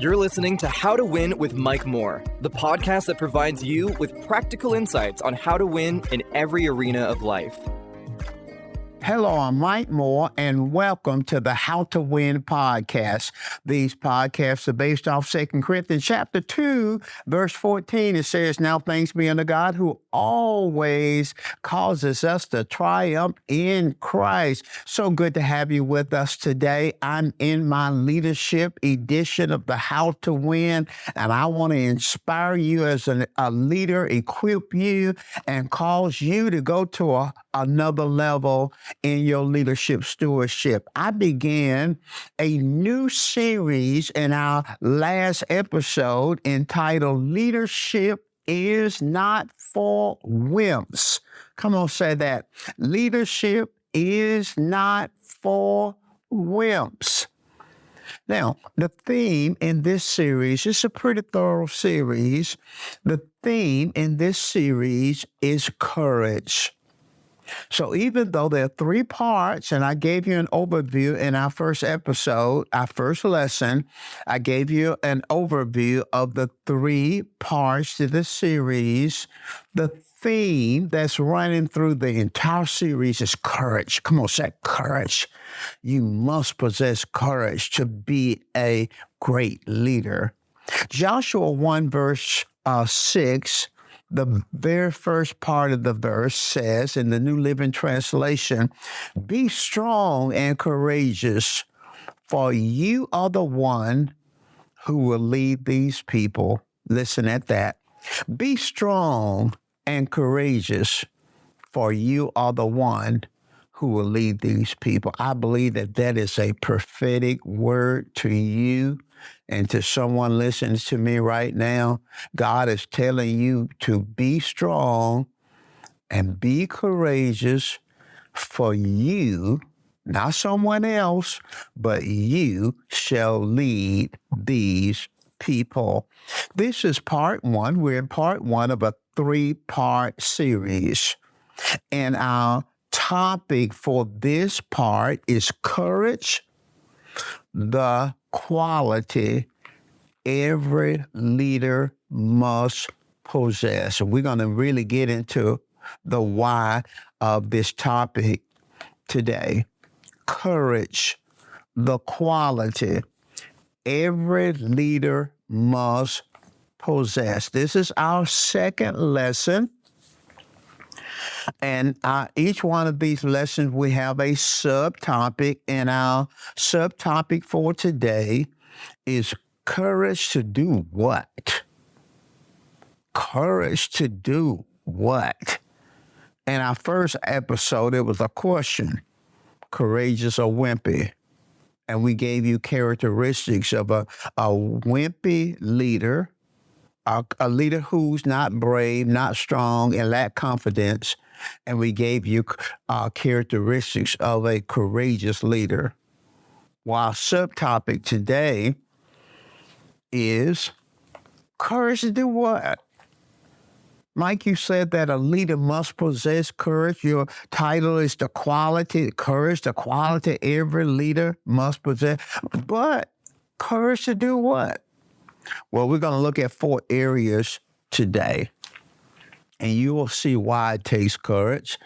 You're listening to How to Win with Mike Moore, the podcast that provides you with practical insights on how to win in every arena of life. Hello, I'm Mike Moore, and welcome to the How to Win podcast. These podcasts are based off 2 Corinthians chapter 2, verse 14. It says, "Now thanks be unto God who always causes us to triumph in Christ." So good to have you with us today. I'm in my leadership edition of the How to Win, and I want to inspire you as a leader, equip you, and cause you to go to another level in your leadership stewardship. I began a new series in our last episode entitled Leadership is Not for Wimps. Come on, say that. Leadership is not for wimps. Now, the theme in this series, it's a pretty thorough series. The theme in this series is courage. So even though there are 3 parts, and I gave you an overview in our first episode, our first lesson, I gave you an overview of the 3 parts to the series. The theme that's running through the entire series is courage. Come on, say courage. You must possess courage to be a great leader. Joshua 1 verse 6, the very first part of the verse says in the New Living Translation, "Be strong and courageous, for you are the one who will lead these people." Listen at that. Be strong and courageous, for you are the one who will lead these people. I believe that that is a prophetic word to you and to someone listening to me right now. God is telling you to be strong and be courageous, for you, not someone else, but you shall lead these people. This is part 1. We're in part 1 of a 3-part series. And our topic for this part is courage, the quality every leader must possess. And we're going to really get into the why of this topic today. Courage, the quality every leader must possess. This is our second lesson. And each one of these lessons, we have a subtopic, and our subtopic for today is courage to do what? Courage to do what? In our first episode, it was a question, courageous or wimpy? And we gave you characteristics of a wimpy leader, a leader who's not brave, not strong, and lack confidence. And we gave you characteristics of a courageous leader. While our subtopic today is courage to do what? Mike, you said that a leader must possess courage. Your title is the quality, courage, the quality every leader must possess. But courage to do what? Well, we're going to look at 4 areas today, and you will see why it takes courage.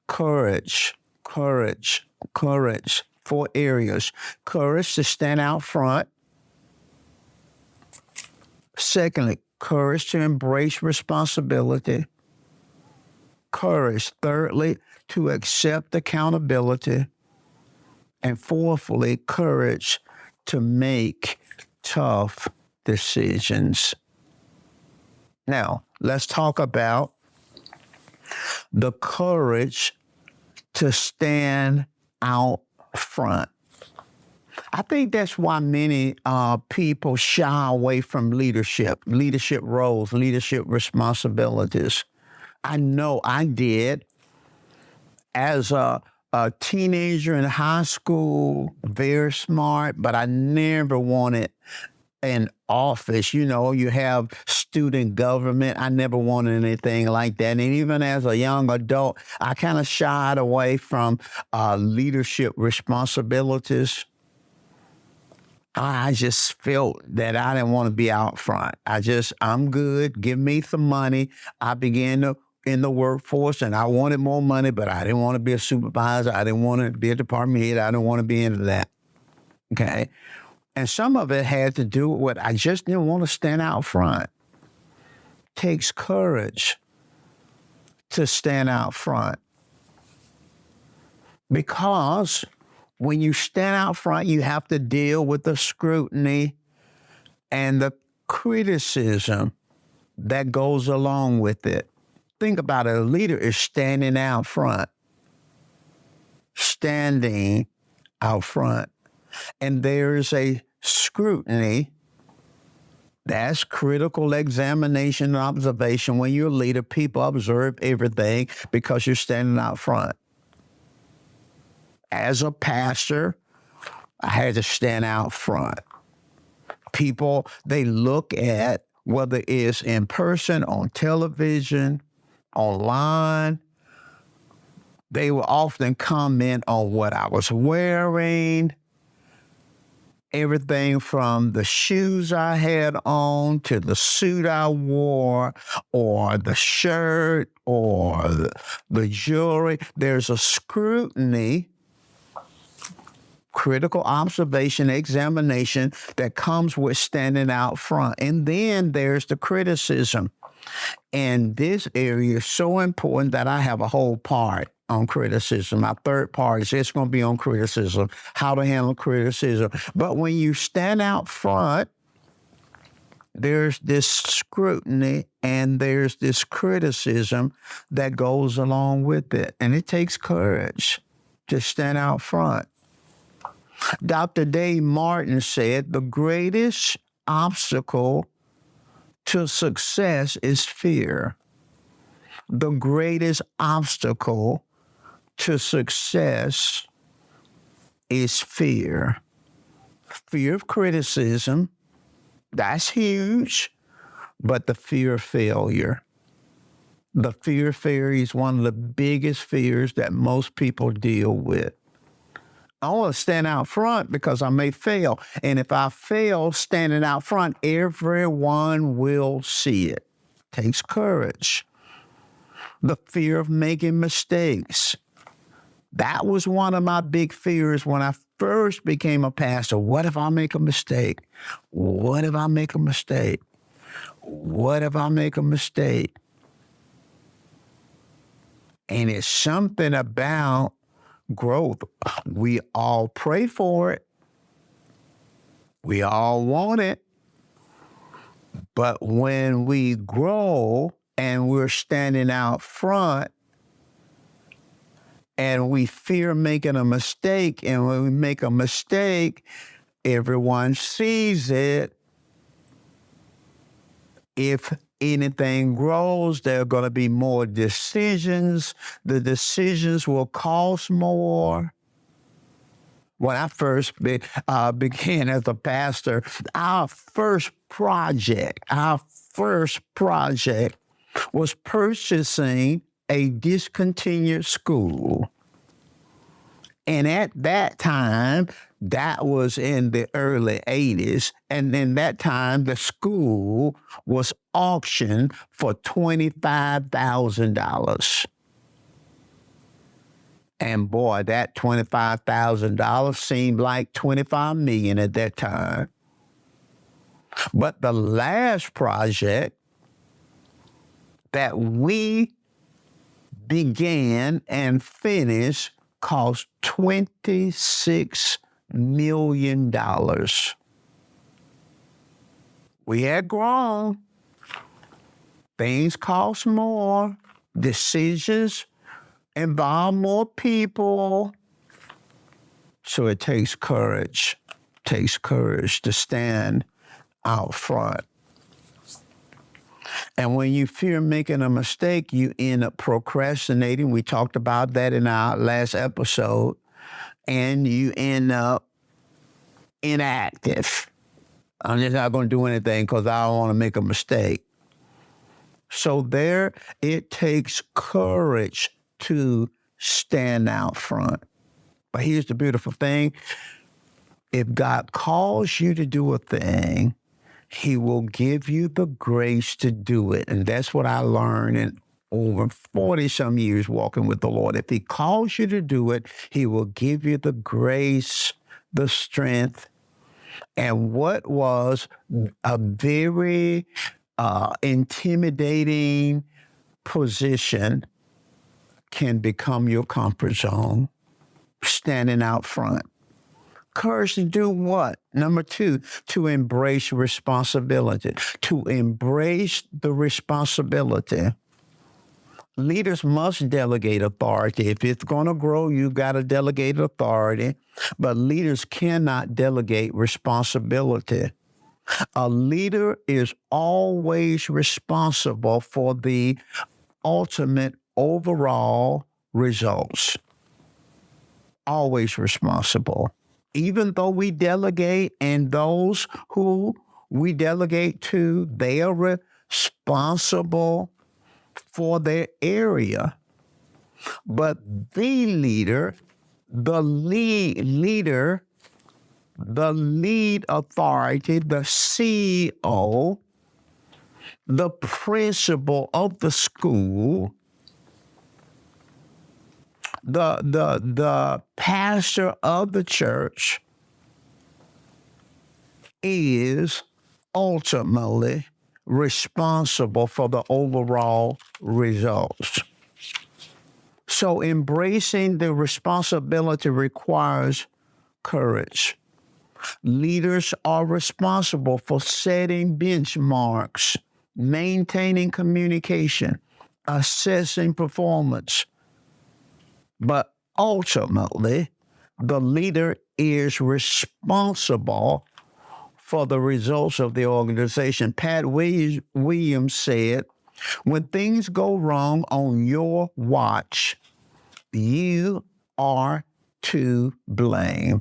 Courage, courage, courage. 4 areas. Courage to stand out front. Secondly, courage to embrace responsibility. Courage, thirdly, to accept accountability. And fourthly, courage to make tough decisions. Now, let's talk about the courage to stand out front. I think that's why many people shy away from leadership roles, leadership responsibilities. I know I did. As a teenager in high school, very smart, but I never wanted an office. You know, you have student government. I never wanted anything like that. And even as a young adult, I kind of shied away from leadership responsibilities. I just felt that I didn't want to be out front. I'm good. Give me some money. I began in the workforce and I wanted more money, but I didn't want to be a supervisor. I didn't want to be a department head. I didn't want to be into that. Okay. And some of it had to do with what I just didn't want to stand out front. Takes courage to stand out front. Because when you stand out front, you have to deal with the scrutiny and the criticism that goes along with it. Think about it. A leader is standing out front. Standing out front. And there's a scrutiny. That's critical examination and observation. When you're a leader, people observe everything because you're standing out front. As a pastor, I had to stand out front. People, they look at whether it's in person, on television, online. They will often comment on what I was wearing, everything from the shoes I had on to the suit I wore or the shirt or the jewelry. There's a scrutiny, critical observation, examination that comes with standing out front. And then there's the criticism. And this area is so important that I have a whole part on criticism. My third part is it's going to be on criticism, how to handle criticism. But when you stand out front, there's this scrutiny and there's this criticism that goes along with it. And it takes courage to stand out front. Dr. Dave Martin said the greatest obstacle to success is fear. The greatest obstacle to success is fear. Fear of criticism, that's huge, but the fear of failure. The fear of failure is one of the biggest fears that most people deal with. I want to stand out front because I may fail. And if I fail standing out front, everyone will see it. Takes courage. The fear of making mistakes. That was one of my big fears when I first became a pastor. What if I make a mistake? What if I make a mistake? What if I make a mistake? And it's something about growth. We all pray for it. We all want it. But when we grow and we're standing out front and we fear making a mistake, and when we make a mistake, everyone sees it. If anything grows, there are going to be more decisions. The decisions will cost more. When I first began as a pastor, our first project was purchasing a discontinued school. And at that time, that was in the early 80s. And in that time, the school was auctioned for $25,000. And boy, that $25,000 seemed like $25 million at that time. But the last project that we began and finished cost $26 million. We had grown. Things cost more. Decisions involve more people. So it takes courage. Takes courage to stand out front. And when you fear making a mistake, you end up procrastinating. We talked about that in our last episode. And you end up inactive. I'm just not going to do anything because I don't want to make a mistake. So it takes courage to stand out front. But here's the beautiful thing. If God calls you to do a thing, he will give you the grace to do it. And that's what I learned in over 40 some years walking with the Lord. If he calls you to do it, he will give you the grace, the strength. And what was a very intimidating position can become your comfort zone, standing out front. Courage to do what? Number 2, to embrace responsibility. To embrace the responsibility. Leaders must delegate authority. If it's going to grow, you've got to delegate authority. But leaders cannot delegate responsibility. A leader is always responsible for the ultimate overall results. Always responsible. Even though we delegate, and those who we delegate to, they are responsible for their area. But the leader, the lead authority, the CEO, the principal of the school, the pastor of the church is ultimately responsible for the overall results. So embracing the responsibility requires courage. Leaders are responsible for setting benchmarks, maintaining communication, assessing performance. But ultimately, the leader is responsible for the results of the organization. Pat Williams said, when things go wrong on your watch, you are to blame.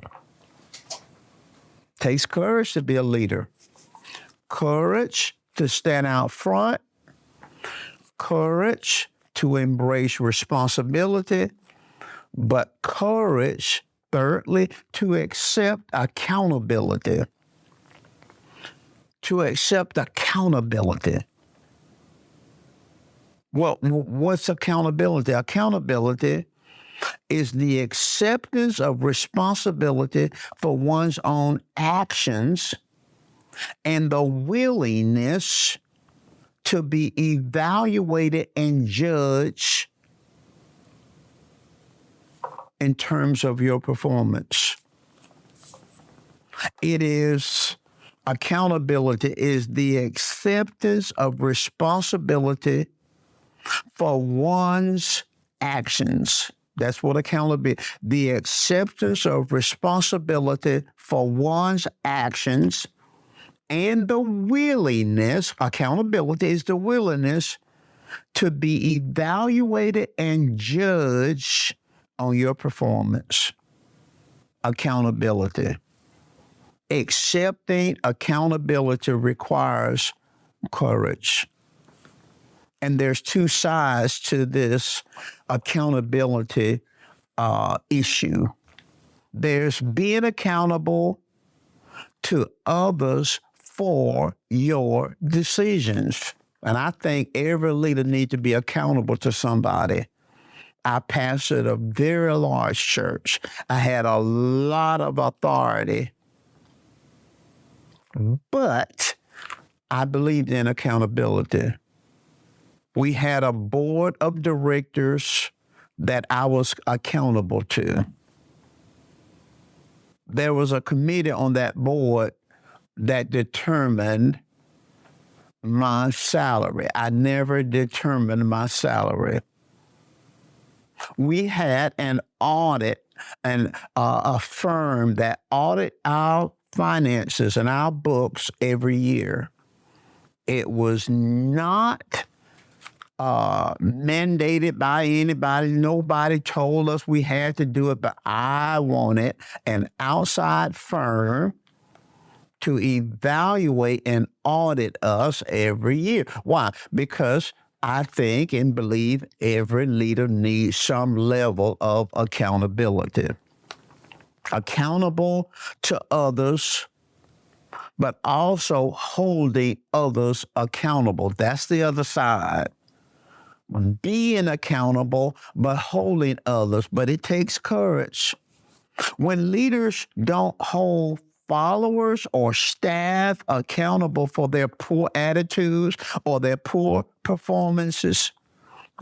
Takes courage to be a leader. Courage to stand out front. Courage to embrace responsibility. But courage, thirdly, to accept accountability. To accept accountability. Well, what's accountability? Accountability is the acceptance of responsibility for one's own actions and the willingness to be evaluated and judged in terms of your performance. Accountability is the acceptance of responsibility for one's actions. That's what accountability, the acceptance of responsibility for one's actions and the willingness, accountability is the willingness to be evaluated and judged on your performance. Accountability. Accepting accountability requires courage. And there's 2 sides to this accountability issue. There's being accountable to others for your decisions. And I think every leader needs to be accountable to somebody. I pastored a very large church. I had a lot of authority, but I believed in accountability. We had a board of directors that I was accountable to. There was a committee on that board that determined my salary. I never determined my salary. We had an audit and a firm that audit our finances and our books every year. It was not mandated by anybody. Nobody told us we had to do it, but I wanted an outside firm to evaluate and audit us every year. Why? Because I think and believe every leader needs some level of accountability. accountable to others, but also holding others accountable. That's the other side. Being accountable, but holding others. But it takes courage. When leaders don't hold followers or staff accountable for their poor attitudes or their poor performances,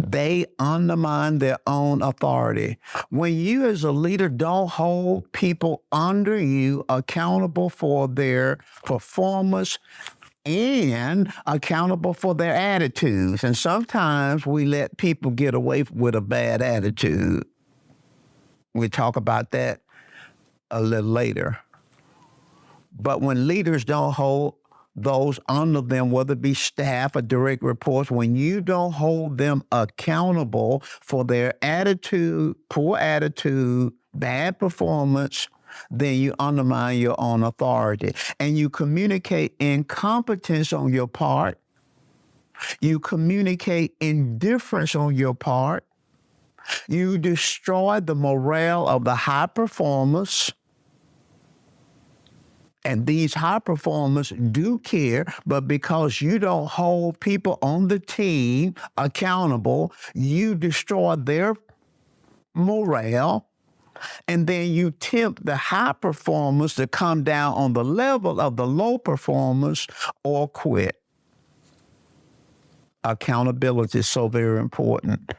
they undermine their own authority. When you as a leader don't hold people under you accountable for their performance and accountable for their attitudes, and sometimes we let people get away with a bad attitude. We talk about that a little later. But when leaders don't hold those under them, whether it be staff or direct reports, when you don't hold them accountable for their attitude, poor attitude, bad performance, then you undermine your own authority. And you communicate incompetence on your part. You communicate indifference on your part. You destroy the morale of the high performers. And these high performers do care, but because you don't hold people on the team accountable, you destroy their morale. And then you tempt the high performers to come down on the level of the low performers or quit. Accountability is so very important.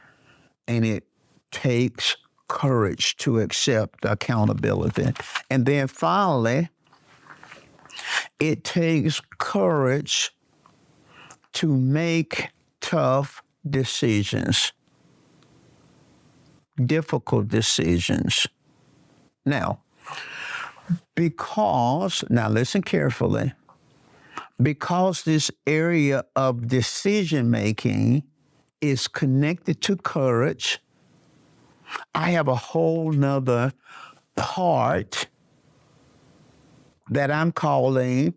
And it takes courage to accept accountability. And then finally, it takes courage to make tough decisions. Difficult decisions. Now listen carefully, because this area of decision making is connected to courage, I have a whole nother part that I'm calling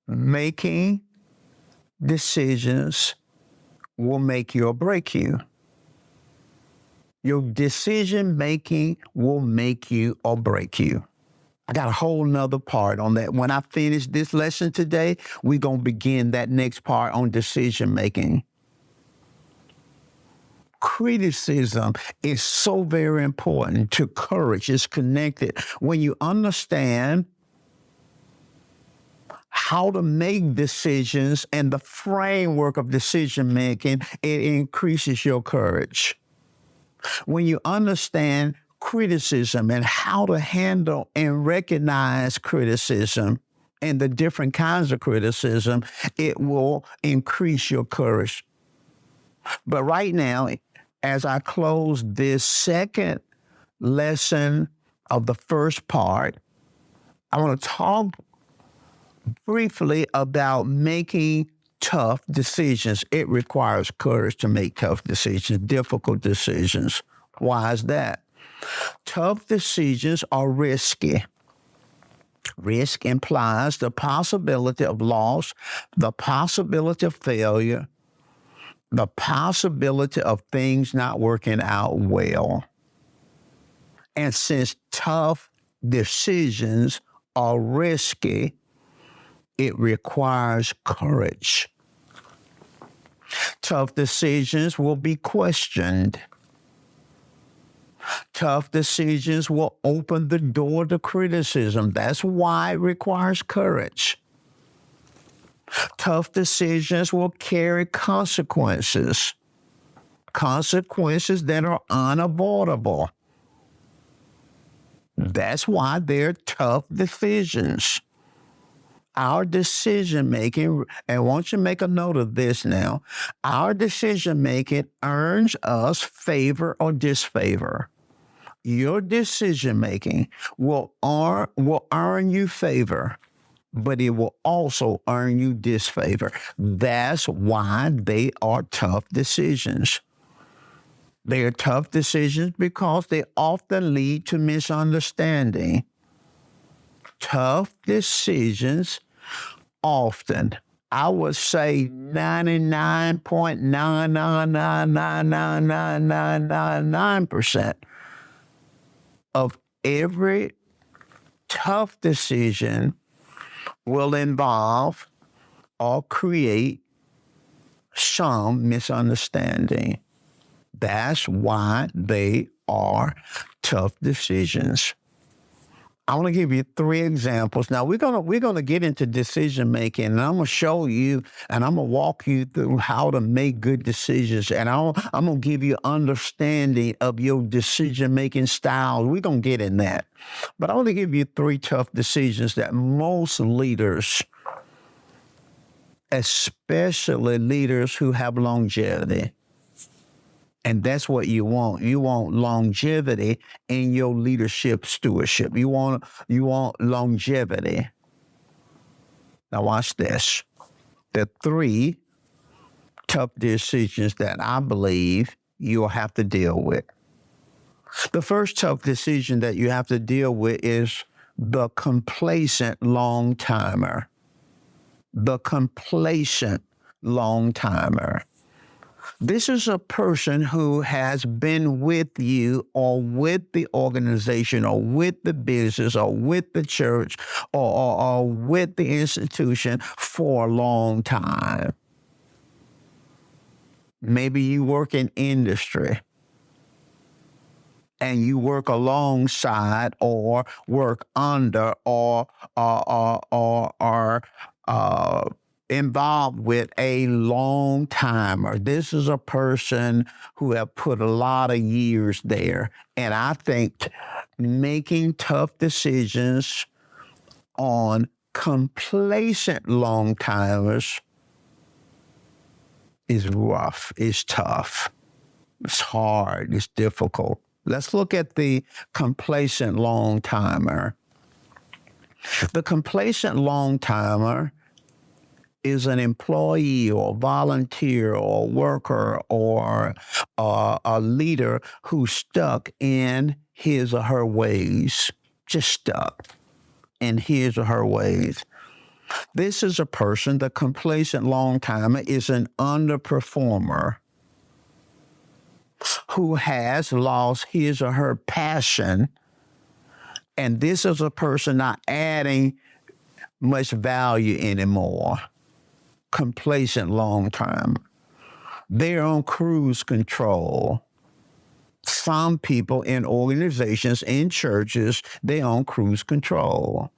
making decisions will make you or break you. Your decision making will make you or break you. I got a whole nother part on that. When I finish this lesson today, we're going to begin that next part on decision making. Criticism is so very important to courage. It's connected. When you understand how to make decisions and the framework of decision making, it increases your courage. When you understand criticism and how to handle and recognize criticism and the different kinds of criticism, it will increase your courage. But right now, as I close this second lesson of the first part, I want to talk briefly about making tough decisions. It requires courage to make tough decisions, difficult decisions. Why is that? Tough decisions are risky. Risk implies the possibility of loss, the possibility of failure, the possibility of things not working out well. And since tough decisions are risky, it requires courage. Tough decisions will be questioned. Tough decisions will open the door to criticism. That's why it requires courage. Tough decisions will carry consequences. Consequences that are unavoidable. That's why they're tough decisions. Our decision making, and I want you to make a note of this now, our decision making earns us favor or disfavor. Your decision making will earn you favor, but it will also earn you disfavor. That's why they are tough decisions. They are tough decisions because they often lead to misunderstanding. Tough decisions often, I would say 99.999999999%, of every tough decision will involve or create some misunderstanding. That's why they are tough decisions. I want to give you 3 examples. Now we're gonna get into decision making, and I'm gonna show you, and I'm gonna walk you through how to make good decisions, and I'm gonna give you understanding of your decision making style. We're gonna get in that, but I want to give you 3 tough decisions that most leaders, especially leaders who have longevity. And that's what you want. You want longevity in your leadership stewardship. You want longevity. Now watch this. The 3 tough decisions that I believe you'll have to deal with. The first tough decision that you have to deal with is the complacent long-timer. The complacent long-timer. This is a person who has been with you or with the organization or with the business or with the church or with the institution for a long time. Maybe you work in industry and you work alongside or work under or involved with a long timer. This is a person who have put a lot of years there. And I think making tough decisions on complacent long timers is rough, it's tough, it's hard, it's difficult. Let's look at the complacent long timer. The complacent long timer is an employee or volunteer or worker or a leader who's stuck in his or her ways, just stuck in his or her ways. This is a person, the complacent long-timer is an underperformer who has lost his or her passion, and this is a person not adding much value anymore. Complacent long term. They're on cruise control. Some people in organizations, in churches, they're on cruise control.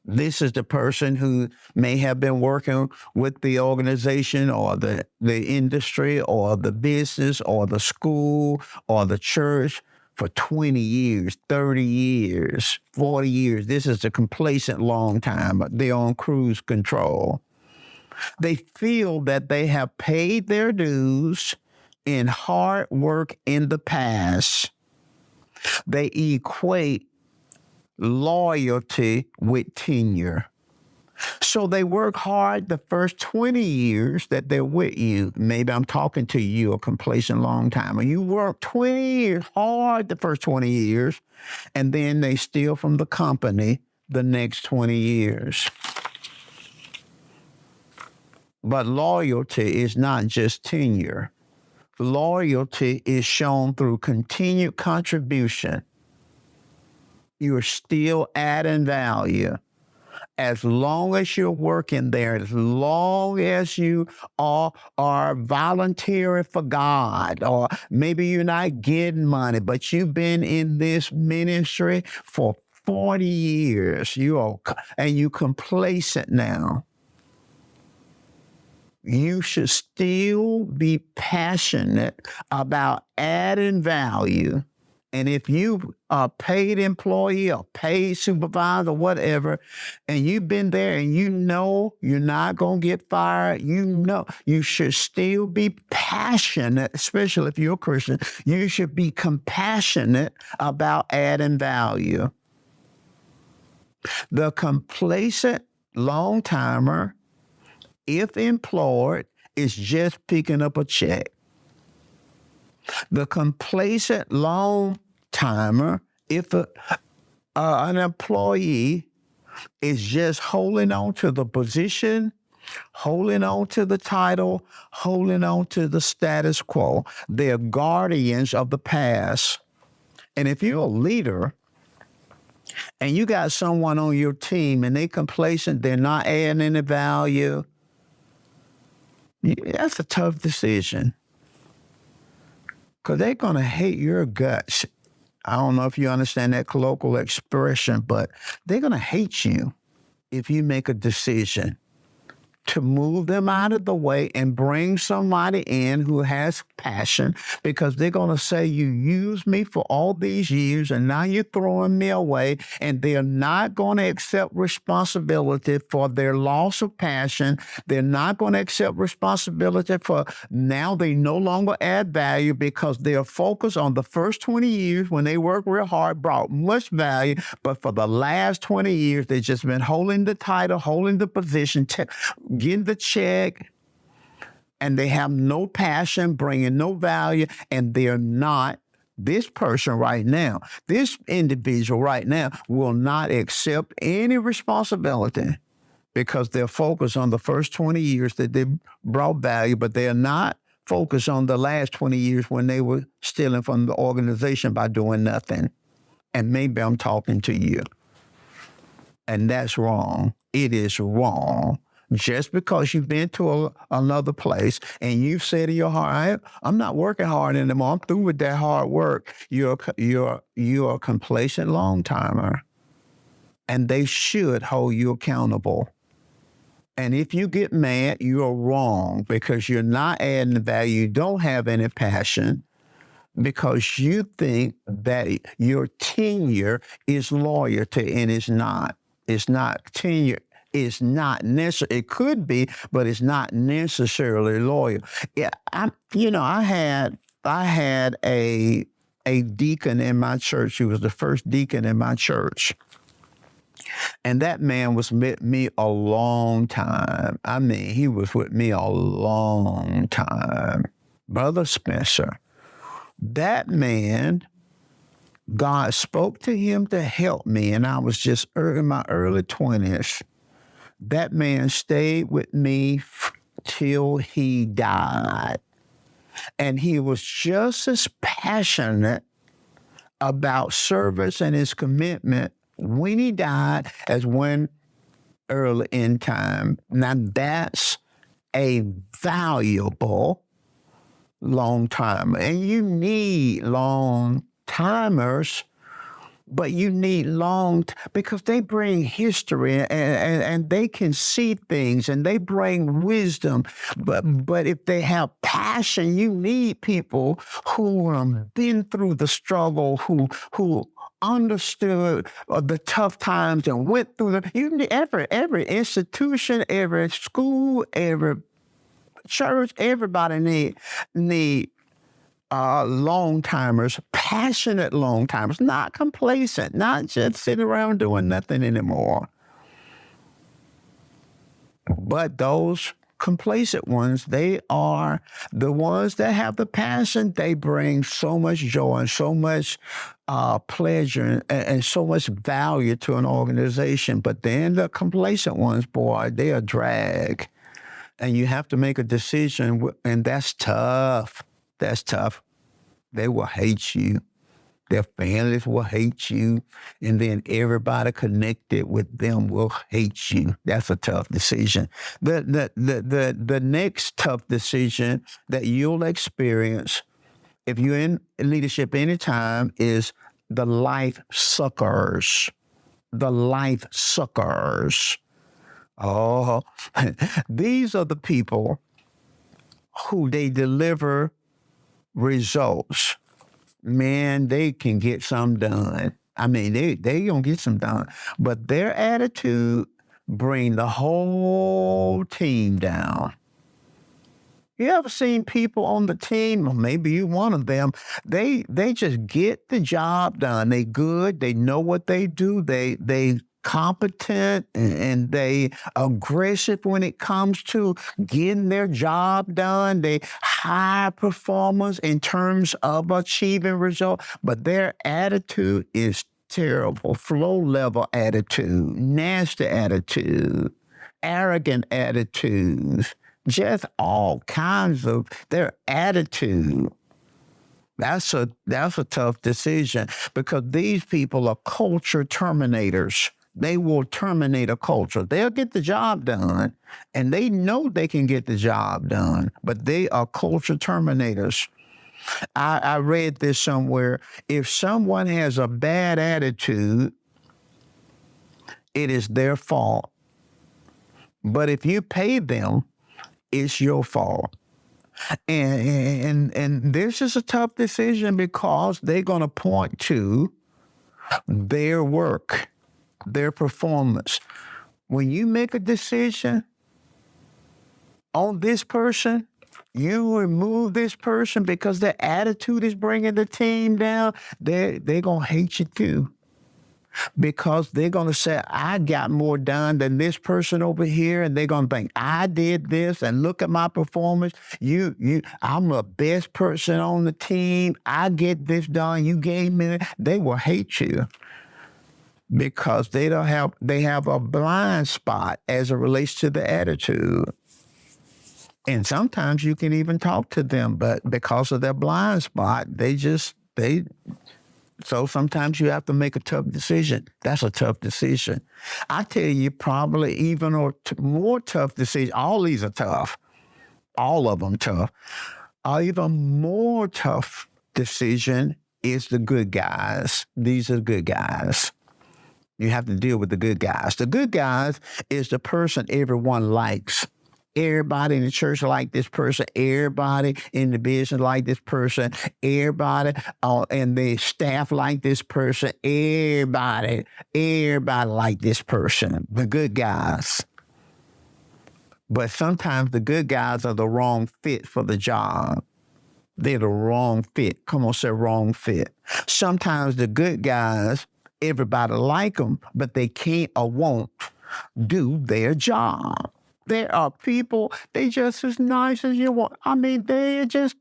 This is the person who may have been working with the organization or the industry or the business or the school or the church for 20 years, 30 years, 40 years. This is a complacent long time. They're on cruise control. They feel that they have paid their dues in hard work in the past. They equate loyalty with tenure. So they work hard the first 20 years that they're with you. Maybe I'm talking to you, a complacent long timer. You work 20 years hard the first 20 years, and then they steal from the company the next 20 years. But loyalty is not just tenure. Loyalty is shown through continued contribution. You're still adding value. As long as you're working there, as long as you are volunteering for God, or maybe you're not getting money, but you've been in this ministry for 40 years, and you're complacent now. You should still be passionate about adding value. And if you are a paid employee or paid supervisor or whatever, and you've been there and you know you're not going to get fired, you should still be passionate, especially if you're a Christian. You should be compassionate about adding value. The complacent long-timer, if employed, is just picking up a check. The complacent long-timer, if an employee, is just holding on to the position, holding on to the title, holding on to the status quo. They're guardians of the past, And if you're a leader and you got someone on your team and they complacent, they're not adding any value, that's a tough decision because they're going to hate your guts. I don't know if you understand that colloquial expression, but they're going to hate you if you make a decision to move them out of the way and bring somebody in who has passion, because they're going to say, you used me for all these years and now you're throwing me away, and they're not going to accept responsibility for their loss of passion. They're not going to accept responsibility for now they no longer add value because they're focused on the first 20 years when they worked real hard, brought much value, but for the last 20 years, they've just been holding the title, holding the position, getting the check, and they have no passion, bringing no value, and they're not, this person right now, this individual right now will not accept any responsibility because they're focused on the first 20 years that they brought value, but they're not focused on the last 20 years when they were stealing from the organization by doing nothing. And maybe I'm talking to you. And that's wrong. It is wrong. Just because you've been to another place and you've said in your heart, I'm not working hard anymore, I'm through with that hard work, you're a complacent long-timer. And they should hold you accountable. And if you get mad, you're wrong because you're not adding the value, you don't have any passion, because you think that your tenure is loyalty, and it's not. It's not tenure. It's not necessary. It could be, but it's not necessarily loyal. Yeah, I had a deacon in my church. He was the first deacon in my church. And that man was with me a long time. I mean, he was with me a long time. Brother Spencer. That man, God spoke to him to help me, and I was just in my early 20s. That man stayed with me till he died. And he was just as passionate about service and his commitment when he died as when early in time. Now that's a valuable long timer. And you need long timers, but you need because they bring history and they can see things and they bring wisdom. But if they have passion, you need people who have been through the struggle, who understood the tough times and went through them. You need every institution, every school, every church, everybody need long timers, passionate long timers, not complacent, not just sitting around doing nothing anymore. But those complacent ones, they are the ones that have the passion. They bring so much joy and so much pleasure and so much value to an organization. But then the complacent ones, boy, they are drag. And you have to make a decision, and that's tough. That's tough. They will hate you. Their families will hate you. And then everybody connected with them will hate you. That's a tough decision. The next tough decision that you'll experience if you're in leadership anytime is the life suckers. The life suckers. Oh, these are the people who they deliver results. Man, they can get some done. I mean, they gonna get some done. But their attitude bring the whole team down. You ever seen people on the team, or maybe you one of them, they just get the job done. They good, they know what they do, they competent, and they aggressive when it comes to getting their job done. They high performers in terms of achieving results, but their attitude is terrible. Flow level attitude, nasty attitude, arrogant attitudes, just all kinds of their attitude. That's a tough decision because these people are culture terminators. They will terminate a culture. They'll get the job done, and they know they can get the job done, but they are culture terminators. I read this somewhere. If someone has a bad attitude, it is their fault. But if you pay them, it's your fault. And this is a tough decision because they're going to point to their work, their performance. When you make a decision on this person, you remove this person because their attitude is bringing the team down, they're going to hate you too. Because they're going to say, I got more done than this person over here. And they're going to think, I did this and look at my performance. I'm the best person on the team. I get this done. You gave me that. They will hate you because they have a blind spot as it relates to the attitude. And sometimes you can even talk to them, but because of their blind spot, so sometimes you have to make a tough decision. That's a tough decision. I tell you, probably even a more tough decision. All these are tough. All of them tough. Even more tough decision is the good guys. These are good guys. You have to deal with the good guys. The good guys is the person everyone likes. Everybody in the church like this person. Everybody in the business like this person. Everybody and the staff like this person. Everybody like this person. The good guys. But sometimes the good guys are the wrong fit for the job. They're the wrong fit. Come on, say wrong fit. Sometimes the good guys, everybody like them, but they can't or won't do their job. There are people, they just as nice as you want. I mean, they just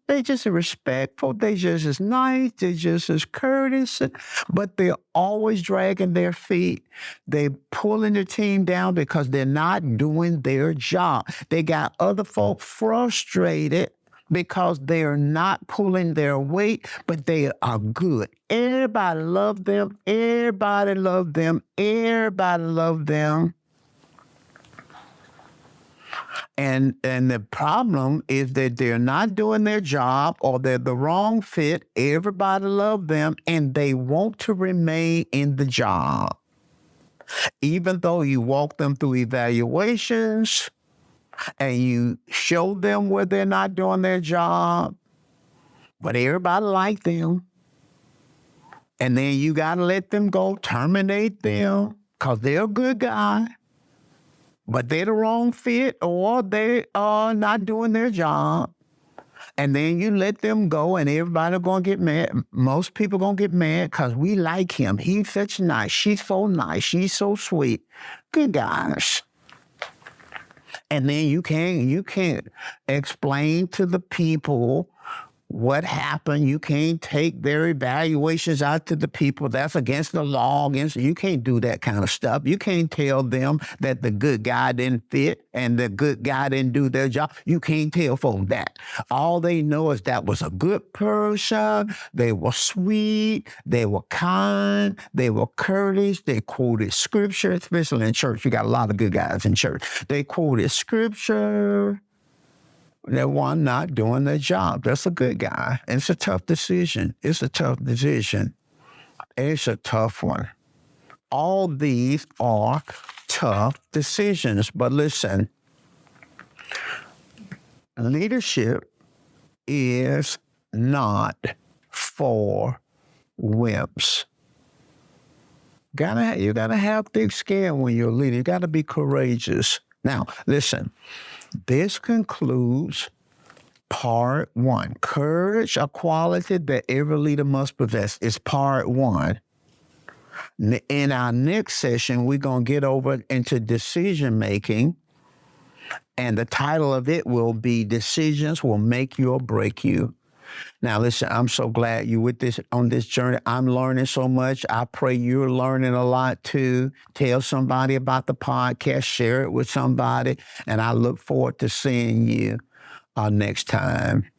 respectful. They just as nice. They just as courteous. But they're always dragging their feet. They're pulling the team down because they're not doing their job. They got other folk frustrated because they're not pulling their weight, but they are good. Everybody love them. Everybody love them. Everybody love them. And the problem is that they're not doing their job or they're the wrong fit. Everybody love them and they want to remain in the job. Even though you walk them through evaluations and you show them where they're not doing their job, but everybody like them. And then you got to let them go, terminate them because they're a good guy. But they're the wrong fit or they are not doing their job. And then you let them go and everybody going to get mad. Most people going to get mad because we like him. He's such nice. She's so nice. She's so sweet. Good guys. And then you can't explain to the people what happened. You can't take their evaluations out to the people. That's against the law. You can't do that kind of stuff. You can't tell them that the good guy didn't fit and the good guy didn't do their job. You can't tell folks that. All they know is that was a good person. They were sweet. They were kind. They were courteous. They quoted scripture, especially in church. You got a lot of good guys in church. They quoted scripture. That one not doing their job. That's a good guy. And it's a tough decision. It's a tough decision. It's a tough one. All these are tough decisions. But listen, leadership is not for wimps. You gotta have thick skin when you're a leader. You gotta be courageous. Now, listen. This concludes part 1. Courage, a quality that every leader must possess, is part 1. In our next session, we're going to get over into decision making, and the title of it will be Decisions Will Make You or Break You. Now, listen, I'm so glad you're with this on this journey. I'm learning so much. I pray you're learning a lot too. Tell somebody about the podcast. Share it with somebody. And I look forward to seeing you next time.